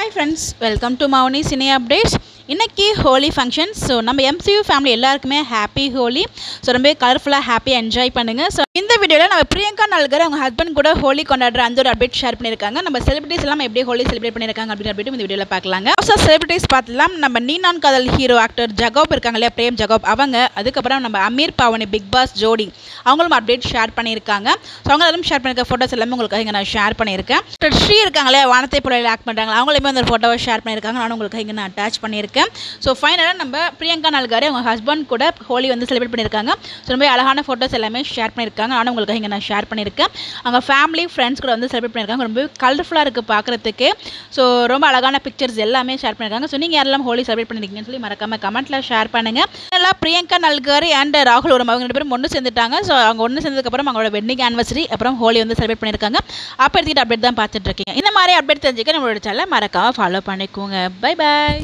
Hi friends, welcome to Mauni Cine Updates. இன்னைக்கு Holi function. So நம்ம MCU family எல்லாருக்குமே happy Holi. So ரொம்ப கலர்ஃபுல்லாக ஹாப்பியாக என்ஜாய் பண்ணுங்கள். ஸோ இந்த வீடியோவில் நம்ம பிரியங்கா நல்கர் அவங்க ஹஸ்பண்ட் கூட ஹோலி கொண்டாடுற அந்த ஒரு அப்டேட் ஷேர் பண்ணியிருக்காங்க. நம்ம செலிபிரிட்டிஸ் எல்லாம் எப்படி ஹோலி செலிப்ரேட் பண்ணியிருக்காங்க அப்படின்னு இந்த வீடியோவில் பார்க்கலாங்க. ஸோ செலிபிரிட்டிஸ் பார்த்துலாம் நம்ம நீனான் காதல் ஹீரோ ஆக்டர் ஜகோப் இருக்காங்க இல்லையா, பிரேம் ஜகோப் அவங்க, அதுக்கப்புறம் நம்ம அமீர் பாவனி பிக் பாஸ் ஜோடி அவங்களும் அப்டேட் ஷேர் பண்ணியிருக்காங்க. ஸோ அவங்க எல்லாரும் ஷேர் பண்ணியிருக்க ஃபோட்டோஸ் எல்லாமே உங்களுக்கு இங்கே நான் ஷேர் பண்ணியிருக்கேன். ஸ்ரீ இருக்காங்களே வானத்தை புலையில் ஆக்ட் பண்ணுறாங்க, அவங்களுமே அந்த ஃபோட்டோவை ஷேர் பண்ணியிருக்காங்க. நானும் உங்களுக்கு இங்கே நான் அட்டாச் பண்ணியிருக்கேன். ஸோ ஃபைனலாக நம்ம பிரியங்கா நல்கர் அவங்க ஹஸ்பண்ட் கூட ஹோலி வந்து செலிப்ரேட் பண்ணியிருக்காங்க. ஸோ ரொம்ப அழகான ஃபோட்டோஸ் எல்லாமே ஷேர் பண்ணியிருக்காங்க. நானும் உங்களுக்கு இங்கே நான் ஷேர் பண்ணியிருக்கேன். அவங்க ஃபேமிலி ஃப்ரெண்ட்ஸ் கூட வந்து செலிப்ரேட் பண்ணியிருக்காங்க. ரொம்ப கலர்ஃபுல்லாக இருக்குது பார்க்குறதுக்கு. ஸோ ரொம்ப அழகான பிக்சர்ஸ் எல்லாமே ஷேர் பண்ணியிருக்காங்க. ஸோ நீங்கள் யாரெல்லாம் ஹோலி செலிப்ரேட் பண்ணியிருக்கீங்கன்னு சொல்லி மறக்காமல் கமெண்ட்டில் ஷேர் பண்ணுங்கள். எல்லாம் பிரியங்கா நல்கர் அண்ட் ராகுல் ஒரு அவங்க 2 பேரும் ஒன்று சேர்ந்துட்டாங்க. ஸோ அவங்க ஒன்று சேர்ந்ததுக்கப்புறம் அவங்களோட வெட்டிங் ஆனிவர்சரி அப்புறம் ஹோலி வந்து செலிப்ரேட் பண்ணியிருக்காங்க. அப்போ எடுத்துக்கிட்டு அப்டேட் தான் பார்த்துட்டு இருக்கீங்க. இந்த மாதிரி அப்டேட் தெரிஞ்சுக்க நம்மளோட சேனலை மறக்காமல் ஃபாலோ பண்ணிக்கோங்க. Bye bye.